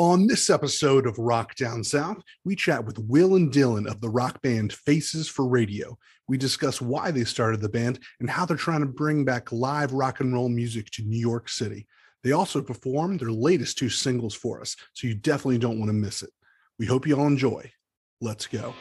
On this episode of Rock Down South, we chat with Will and Dillon of the rock band Faces for Radio. We discuss why they started the band and how they're trying to bring back live rock and roll music to New York City. They also performed their latest two singles for us, so you definitely don't want to miss it. We hope you all enjoy. Let's go.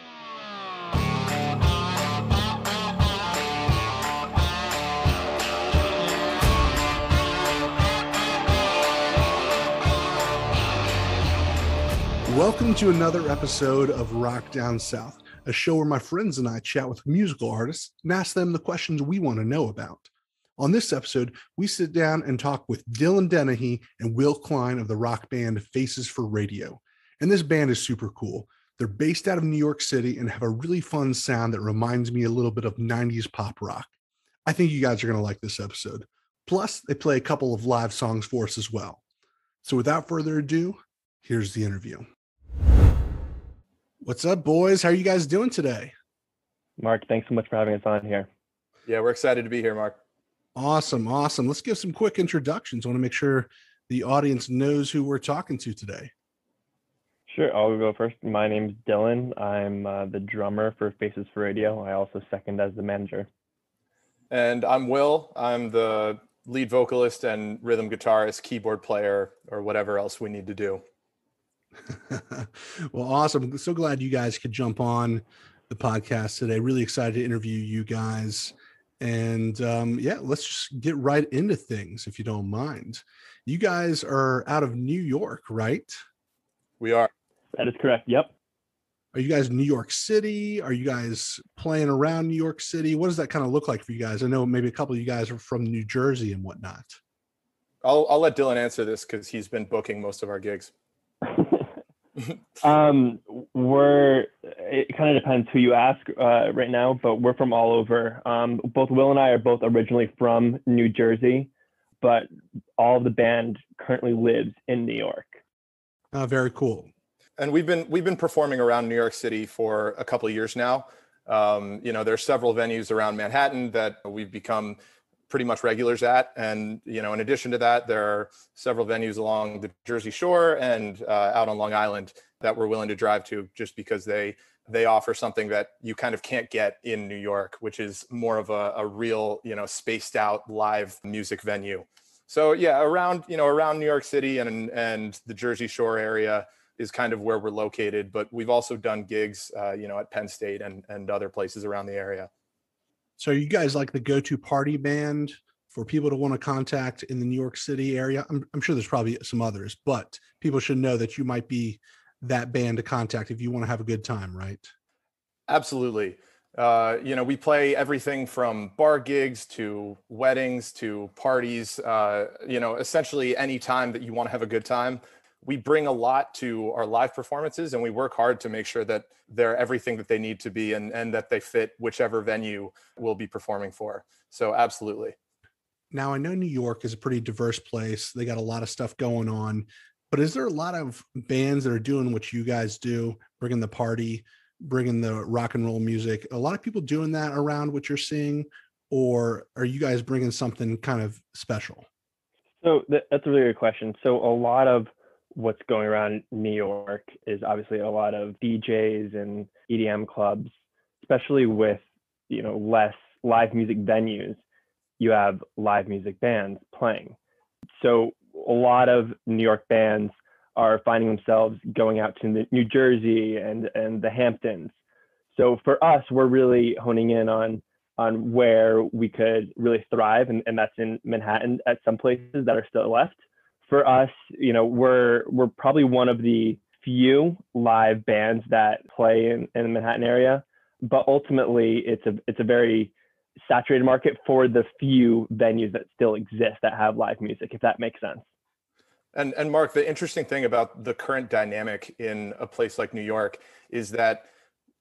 Welcome to another episode of Rock Down South, a show where my friends and I chat with musical artists and ask them the questions we want to know about. On this episode, we sit down and talk with Dillon Denehy and Will Kline of the rock band Faces for Radio. And this band is super cool. They're based out of New York City and have a really fun sound that reminds me a little bit of 90s pop rock. I think you guys are going to like this episode. Plus, they play a couple of live songs for us as well. So without further ado, here's the interview. What's up, boys? How are you guys doing today? Mark, thanks so much for having us on here. Yeah, we're excited to be here, Mark. Awesome. Let's give some quick introductions. I want to make sure the audience knows who we're talking to today. Sure, I'll go first. My name's Dillon. I'm the drummer for Faces for Radio. I also second as the manager. And I'm Will. I'm the lead vocalist and rhythm guitarist, keyboard player, or whatever else we need to do. Well, awesome. So glad you guys could jump on the podcast today. Really excited to interview you guys. And let's just get right into things, if you don't mind. You guys are out of New York, right? We are. That is correct. Yep. Are you guys in New York City? Are you guys playing around New York City? What does that kind of look like for you guys? I know maybe a couple of you guys are from New Jersey and whatnot. I'll let Dillon answer this because he's been booking most of our gigs. It kind of depends who you ask right now, but we're from all over. Both Will and I are both originally from New Jersey, but all of the band currently lives in New York. Very cool. And we've been performing around New York City for a couple of years now. There's several venues around Manhattan that we've become pretty much regulars at. And, in addition to that, there are several venues along the Jersey Shore and out on Long Island that we're willing to drive to just because they offer something that you kind of can't get in New York, which is more of a real, spaced out live music venue. So yeah, around New York City and the Jersey Shore area is kind of where we're located, but we've also done gigs, at Penn State and other places around the area. So are you guys like the go-to party band for people to want to contact in the New York City area? I'm sure there's probably some others, but people should know that you might be that band to contact if you want to have a good time, right? Absolutely. We play everything from bar gigs to weddings to parties, essentially any time that you want to have a good time. We bring a lot to our live performances and we work hard to make sure that they're everything that they need to be and that they fit whichever venue we'll be performing for. So absolutely. Now, I know New York is a pretty diverse place. They got a lot of stuff going on, but is there a lot of bands that are doing what you guys do, bringing the party, bringing the rock and roll music? A lot of people doing that around what you're seeing, or are you guys bringing something kind of special? So that's a really good question. So a lot of what's going around New York is obviously a lot of DJs and EDM clubs, especially with, less live music venues. You have live music bands playing. So a lot of New York bands are finding themselves going out to New Jersey and the Hamptons. So for us, we're really honing in on where we could really thrive, and that's in Manhattan at some places that are still left. For us, we're probably one of the few live bands that play in the Manhattan area, but ultimately it's a very saturated market for the few venues that still exist that have live music, if that makes sense. And Mark, the interesting thing about the current dynamic in a place like New York is that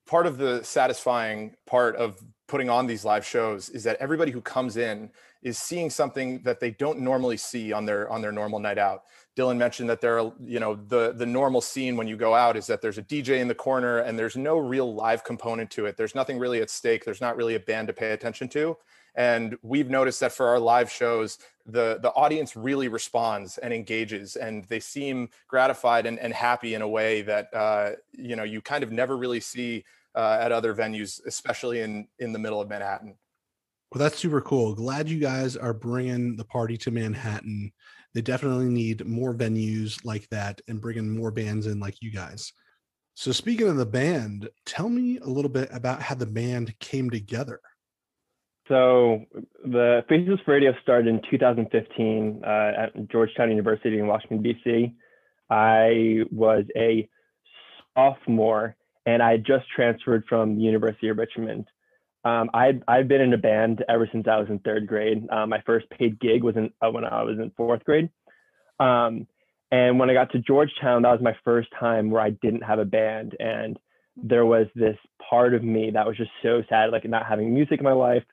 part of the satisfying part of putting on these live shows is that everybody who comes in is seeing something that they don't normally see on their normal night out. Dillon mentioned that there are, the normal scene when you go out is that there's a DJ in the corner and there's no real live component to it. There's nothing really at stake. There's not really a band to pay attention to. And we've noticed that for our live shows, the audience really responds and engages, and they seem gratified and happy in a way that you kind of never really see at other venues, especially in the middle of Manhattan. Well, that's super cool. Glad you guys are bringing the party to Manhattan. They definitely need more venues like that and bringing more bands in like you guys. So speaking of the band, tell me a little bit about how the band came together. So the Faces for Radio started in 2015 at Georgetown University in Washington, D.C. I was a sophomore, and I had just transferred from the University of Richmond. I've been in a band ever since I was in third grade. My first paid gig was when I was in fourth grade. And when I got to Georgetown, that was my first time where I didn't have a band. And there was this part of me that was just so sad, like not having music in my life.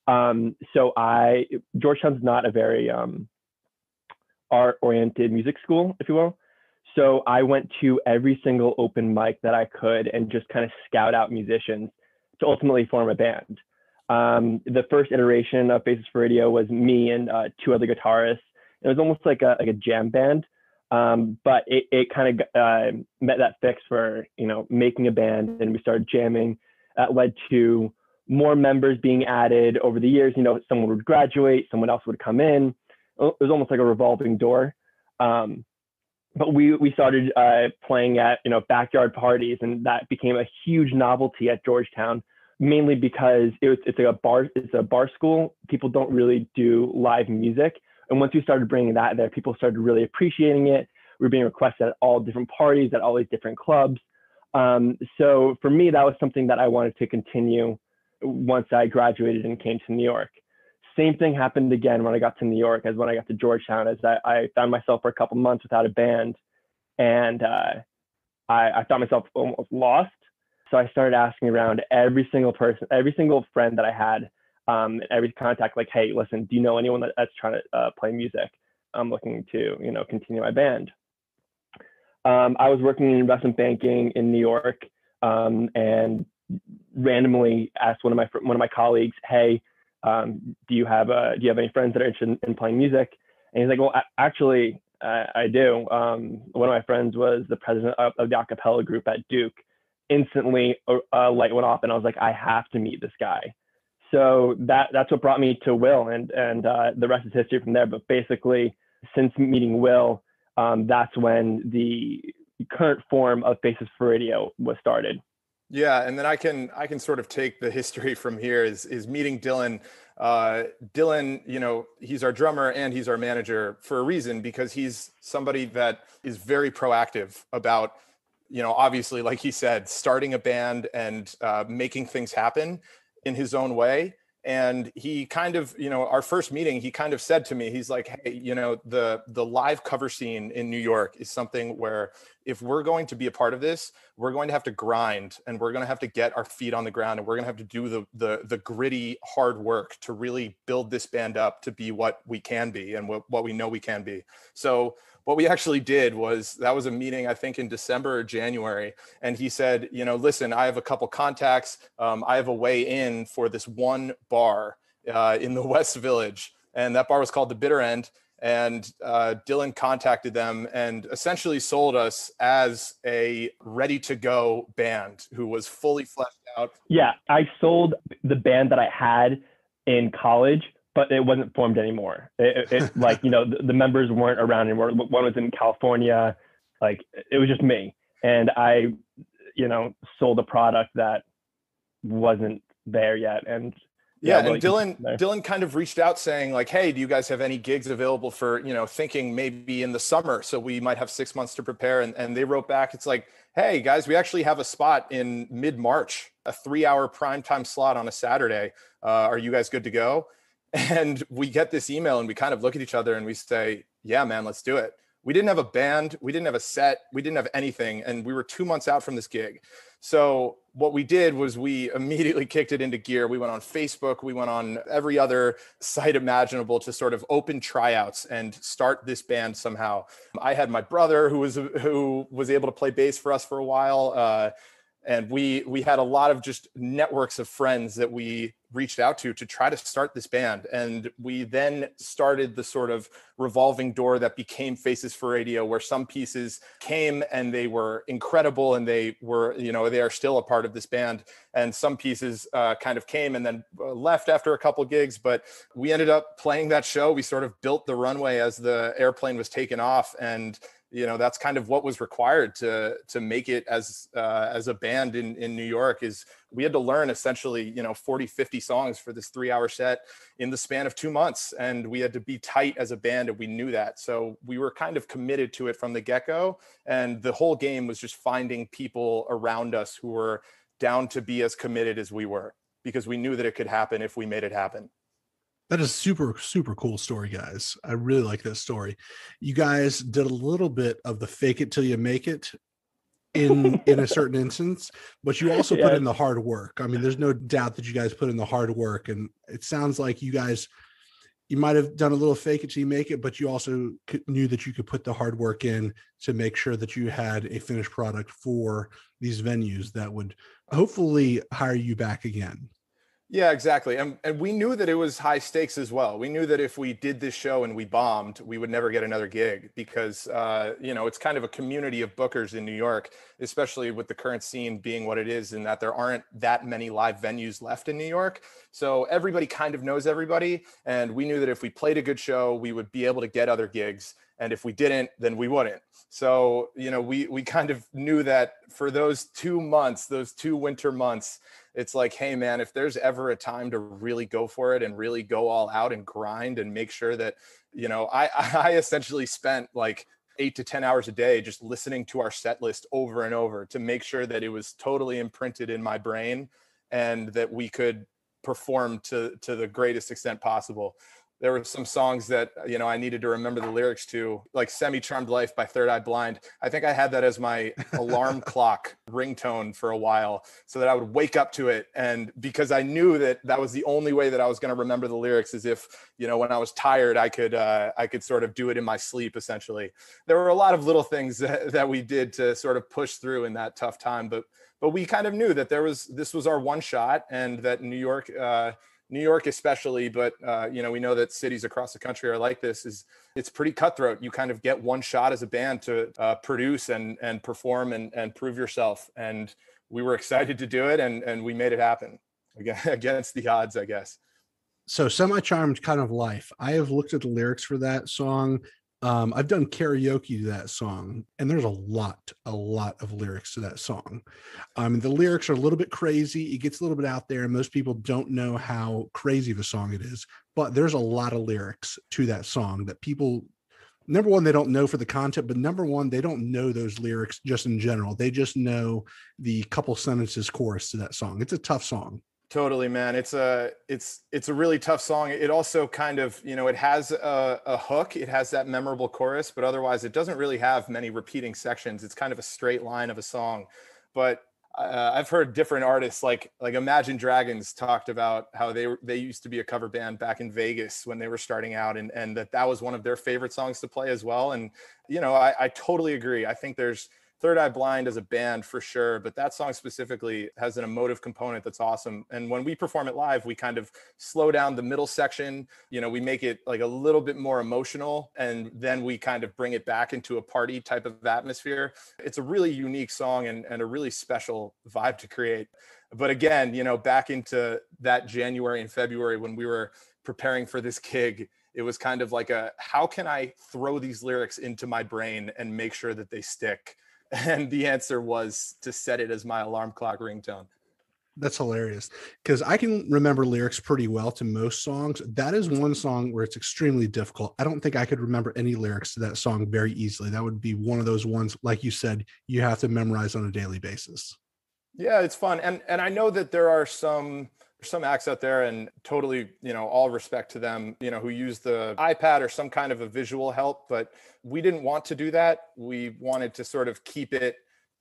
Georgetown's not a very art-oriented music school, if you will. So I went to every single open mic that I could and just kind of scout out musicians to ultimately form a band. The first iteration of Faces for Radio was me and two other guitarists. It was almost like a jam band, but it kind of met that fix for making a band, and we started jamming. That led to more members being added over the years. Someone would graduate, someone else would come in. It was almost like a revolving door. But we started playing at backyard parties, and that became a huge novelty at Georgetown, mainly because it's a bar school. People don't really do live music, and once we started bringing that there, people started really appreciating it. We were being requested at all different parties, at all these different clubs. So for me, that was something that I wanted to continue once I graduated and came to New York. Same thing happened again when I got to New York as when I got to Georgetown, as I found myself for a couple months without a band, and I found myself almost lost. So I started asking around every single person, every single friend that I had, every contact, like, hey, listen, do you know anyone that's trying to play music? I'm looking to continue my band. I was working in investment banking in New York, and randomly asked one of my colleagues, hey, do you have any friends that are interested in playing music? And he's like, well, actually, I do. One of my friends was the president of the a cappella group at Duke. Instantly, a light went off, and I was like, I have to meet this guy. So that's what brought me to Will, and the rest is history from there. But basically, since meeting Will, that's when the current form of Faces for Radio was started. Yeah, and then I can sort of take the history from here is meeting Dillon. Dillon, he's our drummer and he's our manager for a reason, because he's somebody that is very proactive about, obviously, like he said, starting a band and making things happen in his own way. And he kind of, our first meeting, he kind of said to me, he's like, hey, the live cover scene in New York is something where if we're going to be a part of this, we're going to have to grind, and we're going to have to get our feet on the ground, and we're going to have to do the gritty, hard work to really build this band up to be what we can be and what we know we can be. So what we actually did was, that was a meeting, I think in December or January. And he said, listen, I have a couple contacts. I have a way in for this one bar in the West Village. And that bar was called The Bitter End. And Dillon contacted them and essentially sold us as a ready to go band who was fully fleshed out. Yeah, I sold the band that I had in college, but it wasn't formed anymore. The members weren't around anymore. One was in California. Like, it was just me. And I, sold a product that wasn't there yet. And yeah, and Dillon kind of reached out saying like, hey, do you guys have any gigs available for, thinking maybe in the summer, so we might have 6 months to prepare. And they wrote back, it's like, hey guys, we actually have a spot in mid-March, a 3-hour primetime slot on a Saturday. Are you guys good to go? And we get this email and we kind of look at each other and we say, yeah, man, let's do it. We didn't have a band. We didn't have a set. We didn't have anything. And we were 2 months out from this gig. So what we did was we immediately kicked it into gear. We went on Facebook. We went on every other site imaginable to sort of open tryouts and start this band somehow. I had my brother who was able to play bass for us for a while. And we had a lot of just networks of friends that we reached out to try to start this band. And we then started the sort of revolving door that became Faces for Radio, where some pieces came and they were incredible and they were, they are still a part of this band. And some pieces kind of came and then left after a couple gigs, but we ended up playing that show. We sort of built the runway as the airplane was taken off. And that's kind of what was required to make it as a band in New York. Is we had to learn essentially 40, 50 songs for this 3-hour set in the span of 2 months, and we had to be tight as a band, and we knew that. So we were kind of committed to it from the get-go, and the whole game was just finding people around us who were down to be as committed as we were, because we knew that it could happen if we made it happen. That is super, super cool story, guys. I really like that story. You guys did a little bit of the fake it till you make it in a certain instance, but you also put in the hard work. I mean, there's no doubt that you guys put in the hard work, and it sounds like you might have done a little fake it till you make it, but you also knew that you could put the hard work in to make sure that you had a finished product for these venues that would hopefully hire you back again. Yeah, exactly. And we knew that it was high stakes as well. We knew that if we did this show and we bombed, we would never get another gig, because, it's kind of a community of bookers in New York, especially with the current scene being what it is, and that there aren't that many live venues left in New York. So everybody kind of knows everybody. And we knew that if we played a good show, we would be able to get other gigs. And if we didn't, then we wouldn't. So, we kind of knew that for those 2 months, those 2 winter months, it's like, hey man, if there's ever a time to really go for it and really go all out and grind and make sure that, I essentially spent like 8 to 10 hours a day just listening to our set list over and over to make sure that it was totally imprinted in my brain and that we could perform to the greatest extent possible. There were some songs that, I needed to remember the lyrics to, like Semi-Charmed Life by Third Eye Blind. I think I had that as my alarm clock ringtone for a while so that I would wake up to it. And because I knew that that was the only way that I was going to remember the lyrics, is if, when I was tired, I could sort of do it in my sleep, essentially. There were a lot of little things that we did to sort of push through in that tough time. But we kind of knew that this was our one shot, and that New York especially, but we know that cities across the country are like this, it's pretty cutthroat. You kind of get one shot as a band to produce and perform and prove yourself. And we were excited to do it, and we made it happen against the odds, I guess. So Semi-Charmed Kind of Life, I have looked at the lyrics for that song. I've done karaoke to that song, and there's a lot of lyrics to that song. The lyrics are a little bit crazy. It gets a little bit out there, and most people don't know how crazy of a song it is, but there's a lot of lyrics to that song that people, number one, they don't know for the content, but number one, they don't know those lyrics just in general. They just know the couple sentences chorus to that song. It's a tough song. Totally, man. It's a really tough song. It also kind of, it has a hook. It has that memorable chorus, but otherwise it doesn't really have many repeating sections. It's kind of a straight line of a song. But I've heard different artists like Imagine Dragons talked about how they used to be a cover band back in Vegas when they were starting out, and that was one of their favorite songs to play as well. And, I totally agree. I think there's Third Eye Blind as a band for sure, but that song specifically has an emotive component that's awesome. And when we perform it live, we kind of slow down the middle section. We make it like a little bit more emotional, and then we kind of bring it back into a party type of atmosphere. It's a really unique song and a really special vibe to create. But again, back into that January and February when we were preparing for this gig, it was kind of like how can I throw these lyrics into my brain and make sure that they stick? And the answer was to set it as my alarm clock ringtone. That's hilarious, because I can remember lyrics pretty well to most songs. That is one song where it's extremely difficult. I don't think I could remember any lyrics to that song very easily. That would be one of those ones, like you said, you have to memorize on a daily basis. Yeah, it's fun. And I know that there are some acts out there, and totally, all respect to them, who use the iPad or some kind of a visual help, but we didn't want to do that. We wanted to sort of keep it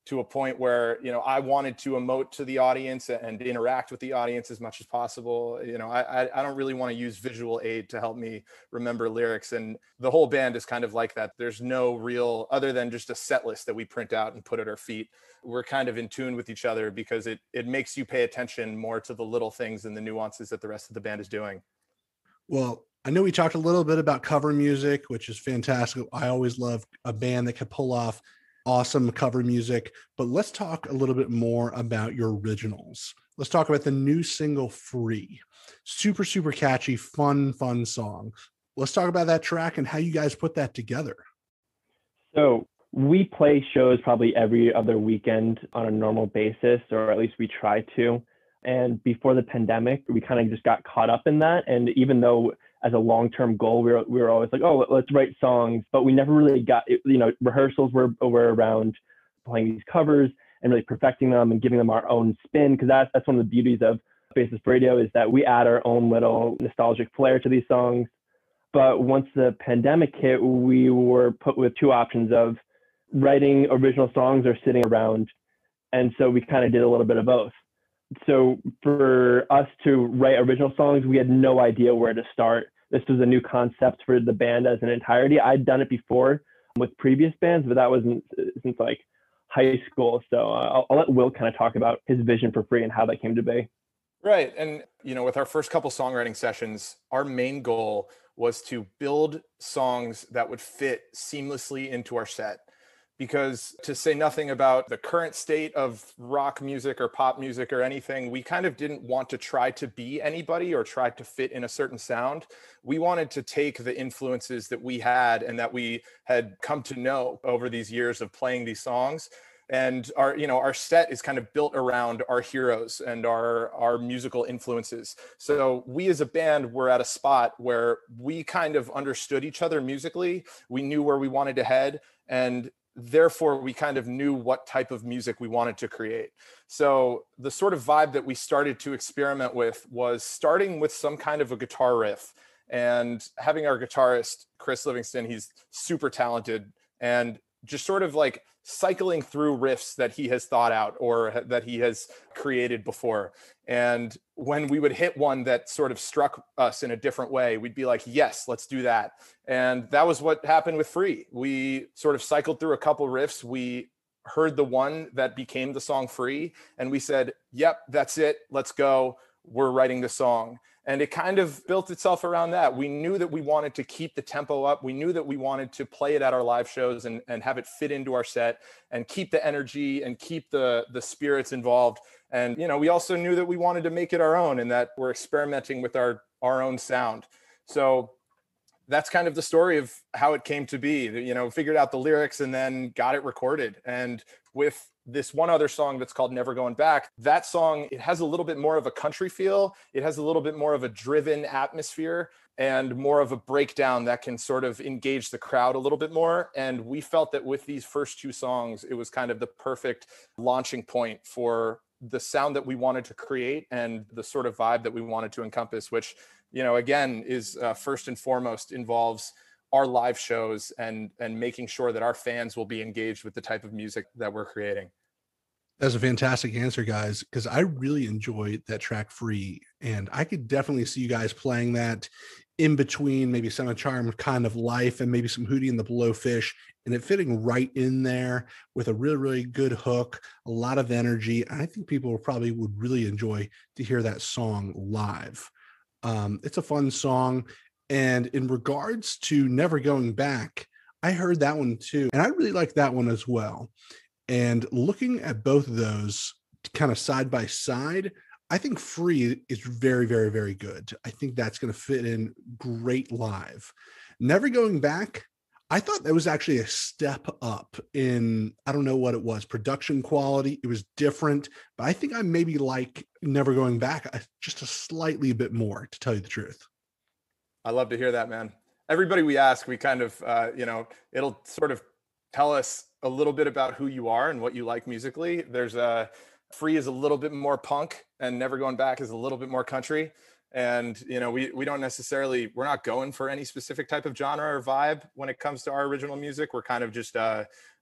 to a point where, I wanted to emote to the audience and interact with the audience as much as possible. I don't really want to use visual aid to help me remember lyrics. And the whole band is kind of like that. There's no real, other than just a set list that we print out and put at our feet. We're kind of in tune with each other because it makes you pay attention more to the little things and the nuances that the rest of the band is doing. Well, I know we talked a little bit about cover music, which is fantastic. I always love a band that can pull off awesome cover music, but let's talk a little bit more about your originals. Let's talk about the new single, Free. Super, super catchy, fun song. Let's talk about that track and how you guys put that together. So we play shows probably every other weekend on a normal basis, or at least we try to. And before the pandemic, we kind of just got caught up in that. And even though as a long-term goal, we were always like, oh, let's write songs, but we never really got it. Rehearsals were around playing these covers and really perfecting them and giving them our own spin. Because that's one of the beauties of Basis Radio, is that we add our own little nostalgic flair to these songs. But once the pandemic hit, we were put with two options of writing original songs or sitting around. And so we kind of did a little bit of both. So for us to write original songs, we had no idea where to start. This was a new concept for the band as an entirety. I'd done it before with previous bands, but that wasn't since like high school. So I'll let Will kind of talk about his vision for Free and how that came to be. Right. And, with our first couple songwriting sessions, our main goal was to build songs that would fit seamlessly into our set. Because to say nothing about the current state of rock music or pop music or anything, we kind of didn't want to try to be anybody or try to fit in a certain sound. We wanted to take the influences that we had and that we had come to know over these years of playing these songs. And our set is kind of built around our heroes and our musical influences. So we as a band were at a spot where we kind of understood each other musically. We knew where we wanted to head, and therefore we kind of knew what type of music we wanted to create. So the sort of vibe that we started to experiment with was starting with some kind of a guitar riff, and having our guitarist, Chris Livingston, he's super talented, and just sort of like cycling through riffs that he has thought out or that he has created before. And when we would hit one that sort of struck us in a different way, we'd be like, yes, let's do that. And that was what happened with Free. We sort of cycled through a couple riffs. We heard the one that became the song Free, and we said, yep, that's it. Let's go. We're writing the song. And it kind of built itself around that. We knew that we wanted to keep the tempo up. We knew that we wanted to play it at our live shows and have it fit into our set and keep the energy and keep the spirits involved. And, we also knew that we wanted to make it our own and that we're experimenting with our own sound. So that's kind of the story of how it came to be. Figured out the lyrics and then got it recorded. And with this one other song that's called Never Going Back, that song, it has a little bit more of a country feel. It has a little bit more of a driven atmosphere and more of a breakdown that can sort of engage the crowd a little bit more. And we felt that with these first two songs, it was kind of the perfect launching point for the sound that we wanted to create and the sort of vibe that we wanted to encompass, which, again, is first and foremost involves our live shows and making sure that our fans will be engaged with the type of music that we're creating. That's a fantastic answer, guys, because I really enjoyed that track Free. And I could definitely see you guys playing that in between maybe some Charmed Kind of Life and maybe some Hootie and the Blowfish, and it fitting right in there with a really, really good hook, a lot of energy. And I think people probably would really enjoy to hear that song live. It's a fun song. And in regards to Never Going Back, I heard that one too. And I really like that one as well. And looking at both of those kind of side by side, I think Free is very, very, very good. I think that's going to fit in great live. Never Going Back, I thought that was actually a step up in, I don't know what it was, production quality. It was different, but I think I maybe like Never Going Back just a slightly bit more, to tell you the truth. I love to hear that, man. Everybody we ask, we kind of, it'll sort of tell us a little bit about who you are and what you like musically. There's Free is a little bit more punk and Never Going Back is a little bit more country. And, we don't necessarily, we're not going for any specific type of genre or vibe when it comes to our original music. We're kind of just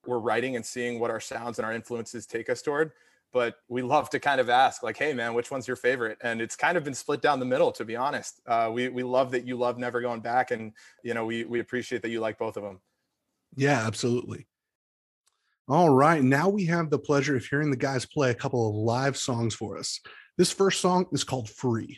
we're writing and seeing what our sounds and our influences take us toward. But we love to kind of ask, like, hey man, which one's your favorite? And it's kind of been split down the middle, to be honest. We love that you love Never Going Back, and we appreciate that you like both of them. Yeah, absolutely. All right, now we have the pleasure of hearing the guys play a couple of live songs for us. This first song is called Free.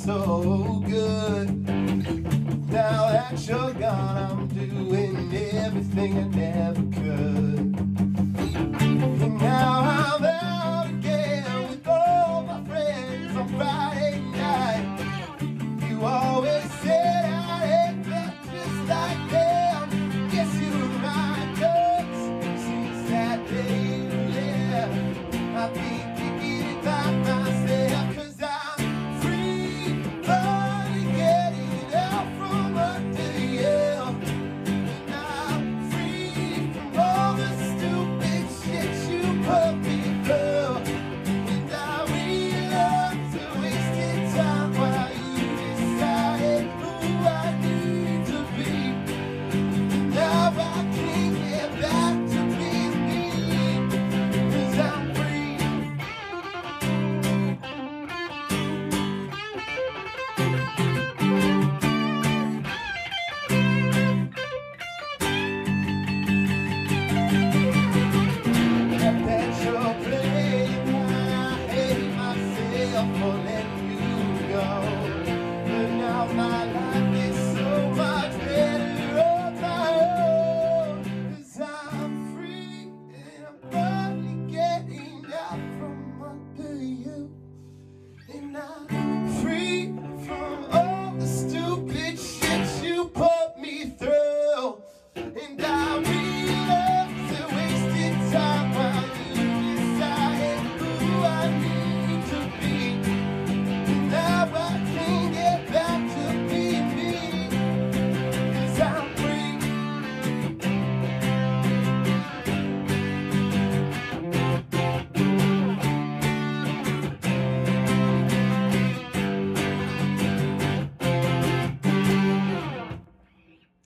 So good. Now that you're gone, I'm doing everything I never could. And now I'm out again with all my friends on Friday night. You always said I'd end up just like them. Guess you were right, 'cause since that day you left, I've been thinking about myself, 'cause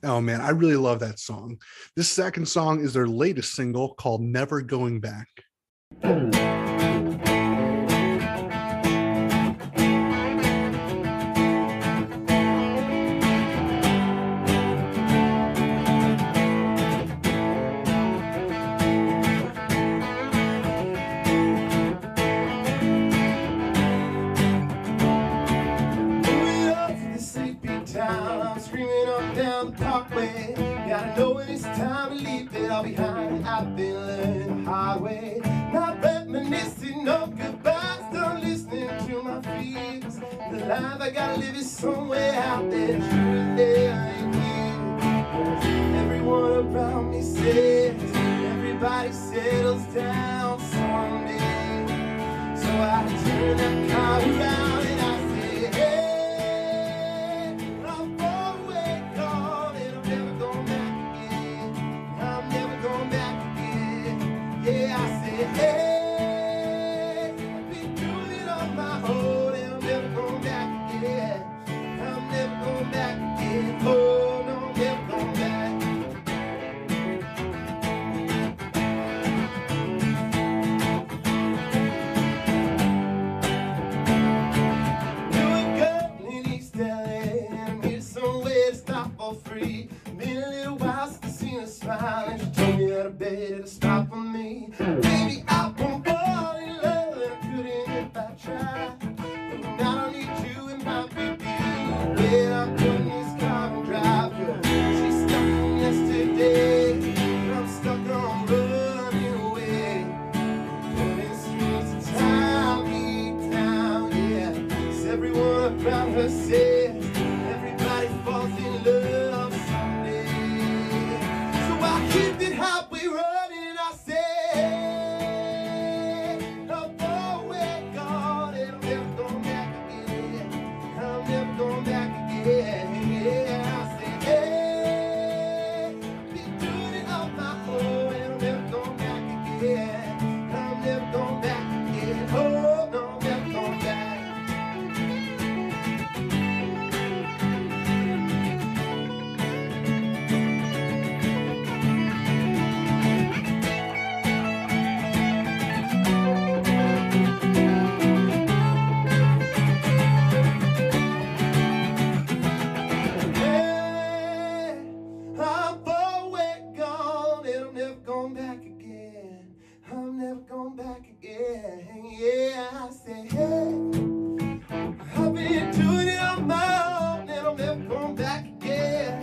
Oh man, I really love that song. This second song is their latest single called Never Going Back. Gotta know when it's time to leave it all behind. I've been learning the hard way, not reminiscing of goodbyes, done listening to my fears. The life I gotta live is somewhere out there, truly there ain't here. Everyone around me says everybody settles down someday. So I turn that car around and I say, hey, I'm far away gone and I'm never going back again. I'm never going back again. Yeah, I say, hey, I've been doing never says everybody falls in love someday. So I keep it halfway running and I say, oh boy, we're gone and I'm never going back again. I'm never going back again. Yeah, I say, hey, been doing it on my own and I'm never going back again. I'm never going back again. Oh no, I'm never going back. I'm far away gone and I'm never going back again. I'm never going back again. Yeah, I say, hey, I've been doing it on my own and I'm never going back again.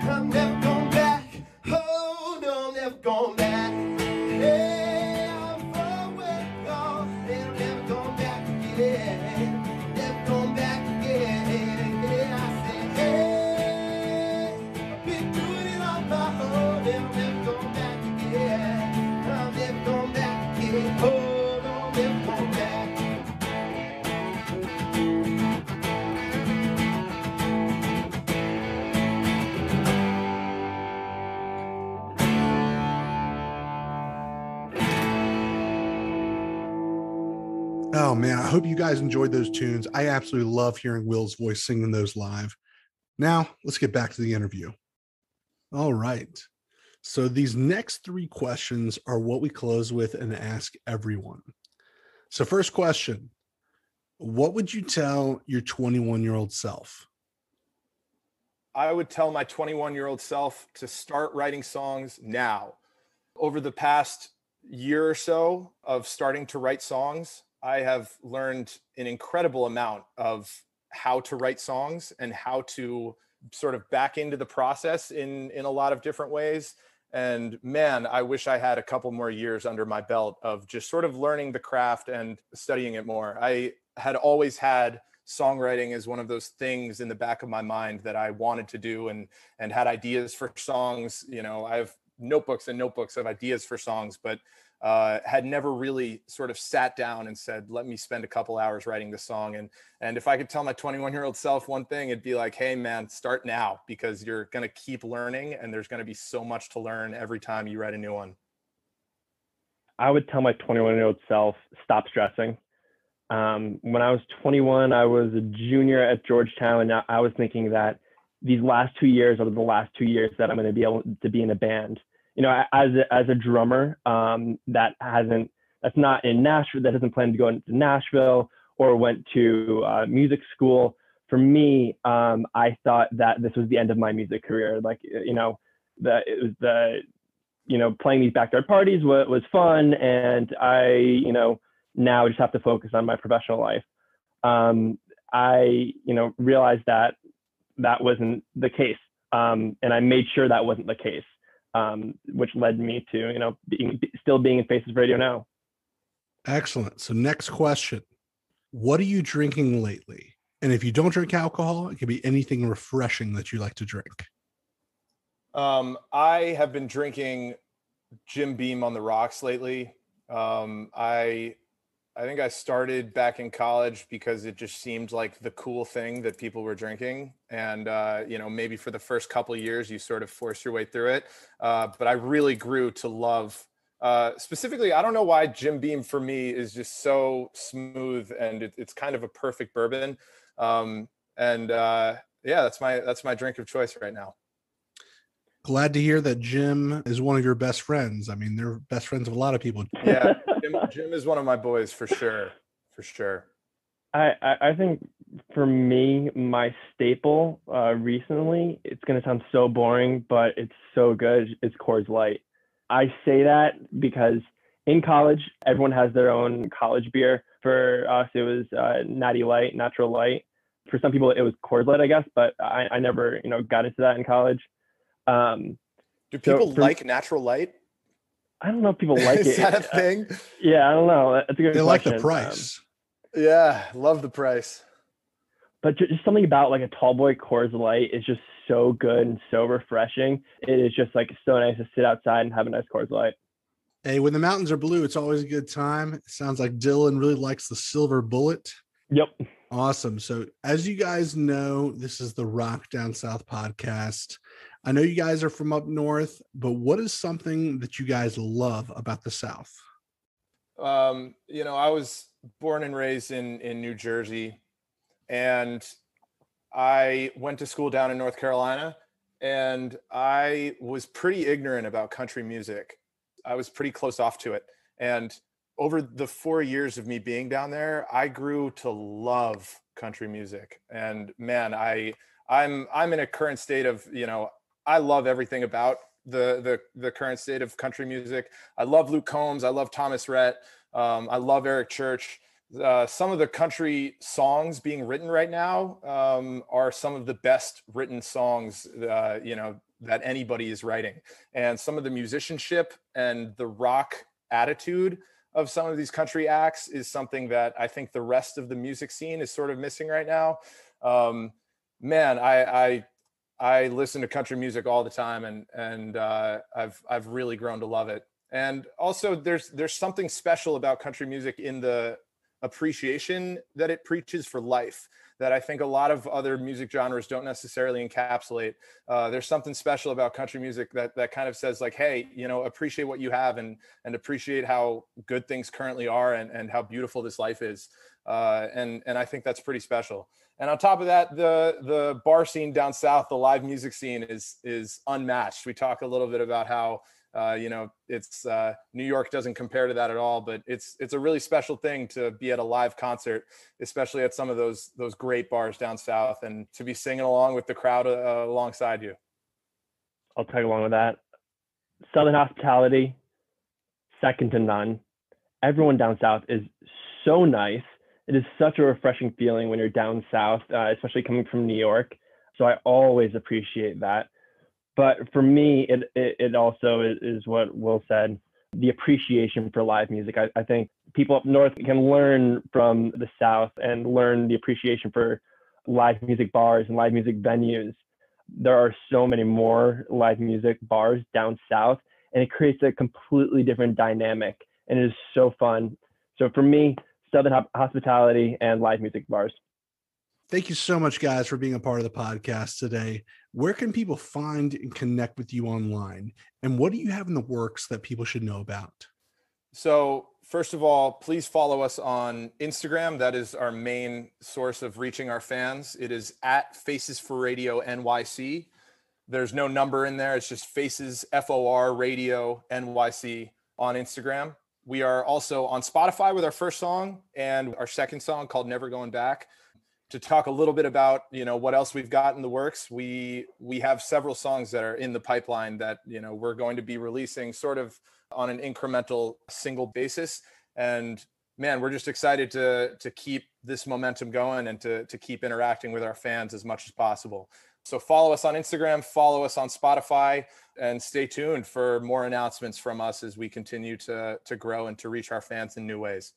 I'm never going back. Oh no, I'm never going back. Hey, I'm far away gone and I'm never going back again. Never going back again. Yeah, I say, hey, I've been doing it on my own and I'm never going back again. I'm never going back again. Oh no, I'm never going back. Oh man, I hope you guys enjoyed those tunes. I absolutely love hearing Will's voice singing those live. Now, let's get back to the interview. All right. So these next three questions are what we close with and ask everyone. So first question, what would you tell your 21-year-old self? I would tell my 21-year-old self to start writing songs now. Over the past year or so of starting to write songs, I have learned an incredible amount of how to write songs and how to sort of back into the process in a lot of different ways. And man, I wish I had a couple more years under my belt of just sort of learning the craft and studying it more. I had always had songwriting as one of those things in the back of my mind that I wanted to do and had ideas for songs. You know, I have notebooks and notebooks of ideas for songs, but had never really sort of sat down and said, let me spend a couple hours writing this song. And if I could tell my 21-year-old self one thing, it'd be like, hey man, start now, because you're going to keep learning and there's going to be so much to learn every time you write a new one. I would tell my 21-year-old self, stop stressing. When I was 21, I was a junior at Georgetown, and I was thinking that these last 2 years are the last 2 years that I'm going to be able to be in a band. You know, as a drummer, that's not in Nashville, that doesn't plan to go into Nashville or went to music school. For me, I thought that this was the end of my music career. Like, you know, playing these backyard parties was fun, and I, now just have to focus on my professional life. I, realized that wasn't the case, and I made sure that wasn't the case. Which led me to, still being in Faces Radio now. Excellent. So next question, what are you drinking lately? And if you don't drink alcohol, it can be anything refreshing that you like to drink. I have been drinking Jim Beam on the rocks lately. I think I started back in college because it just seemed like the cool thing that people were drinking. And, maybe for the first couple of years, you sort of force your way through it. But I really grew to love, specifically, I don't know why Jim Beam for me is just so smooth, and it's kind of a perfect bourbon. That's my drink of choice right now. Glad to hear that Jim is one of your best friends. I mean, they're best friends of a lot of people. Yeah, Jim is one of my boys for sure. For sure. I think for me, my staple recently, it's going to sound so boring, but it's so good. It's Coors Light. I say that because in college, everyone has their own college beer. For us, it was Natty Light, Natural Light. For some people, it was Coors Light, I guess, but I never, got into that in college. Do people like Natural Light? I don't know if people like it. Is that a thing? Yeah, I don't know. That's a good question. They like the price. Yeah, love the price. But just something about like a tall boy Coors Light is just so good and so refreshing. It is just like so nice to sit outside and have a nice Coors Light. Hey, when the mountains are blue, it's always a good time. It sounds like Dillon really likes the silver bullet. Yep. Awesome. So as you guys know, this is the Rock Down South podcast. I know you guys are from up north, but what is something that you guys love about the South? I was born and raised in New Jersey, and I went to school down in North Carolina, and I was pretty ignorant about country music. I was pretty close off to it. And over the 4 years of me being down there, I grew to love country music. And man, I'm in a current state of, I love everything about the current state of country music. I love Luke Combs. I love Thomas Rhett. I love Eric Church. Some of the country songs being written right now are some of the best written songs, that anybody is writing. And some of the musicianship and the rock attitude of some of these country acts is something that I think the rest of the music scene is sort of missing right now. Man, I listen to country music all the time, and I've really grown to love it. And also there's something special about country music in the appreciation that it preaches for life that I think a lot of other music genres don't necessarily encapsulate. There's something special about country music that kind of says like, hey, appreciate what you have and appreciate how good things currently are and how beautiful this life is. And I think that's pretty special. And on top of that, the bar scene down south, the live music scene is unmatched. We talk a little bit about how it's New York doesn't compare to that at all, but it's a really special thing to be at a live concert, especially at some of those great bars down south, and to be singing along with the crowd alongside you. I'll tag along with that. Southern hospitality, second to none. Everyone down south is so nice. It is such a refreshing feeling when you're down south, especially coming from New York. So I always appreciate that. But for me, it also is what Will said, the appreciation for live music. I think people up north can learn from the South and learn the appreciation for live music bars and live music venues. There are so many more live music bars down south, and it creates a completely different dynamic, and it is so fun. So for me, Southern hospitality and live music bars. Thank you so much, guys, for being a part of the podcast today. Where can people find and connect with you online? And what do you have in the works that people should know about? So first of all, please follow us on Instagram. That is our main source of reaching our fans. It is at Faces for Radio NYC. There's no number in there. It's just Faces FOR Radio NYC on Instagram. We are also on Spotify with our first song and our second song called Never Going Back. To talk a little bit about, what else we've got in the works, we have several songs that are in the pipeline that, we're going to be releasing sort of on an incremental single basis. And man, we're just excited to keep this momentum going and to keep interacting with our fans as much as possible. So follow us on Instagram, follow us on Spotify, and stay tuned for more announcements from us as we continue to grow and to reach our fans in new ways.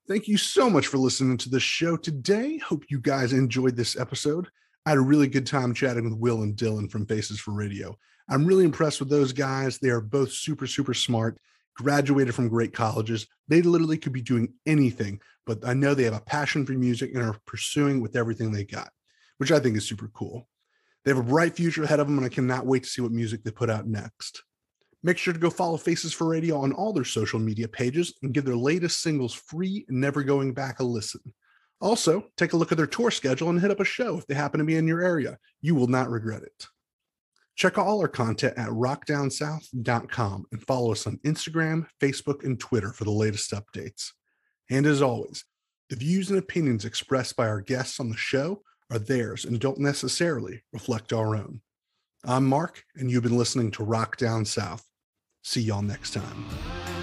Thank you so much for listening to the show today. Hope you guys enjoyed this episode. I had a really good time chatting with Will and Dillon from Faces for Radio. I'm really impressed with those guys. They are both super, super smart, graduated from great colleges. They literally could be doing anything, but I know they have a passion for music and are pursuing with everything they got, which I think is super cool. They have a bright future ahead of them, and I cannot wait to see what music they put out next. Make sure to go follow Faces for Radio on all their social media pages and give their latest singles Free and Never Going Back a listen. Also, take a look at their tour schedule and hit up a show if they happen to be in your area. You will not regret it. Check all our content at rockdownsouth.com and follow us on Instagram, Facebook, and Twitter for the latest updates. And as always, the views and opinions expressed by our guests on the show are theirs and don't necessarily reflect our own. I'm Mark, and you've been listening to Rock Down South. See y'all next time.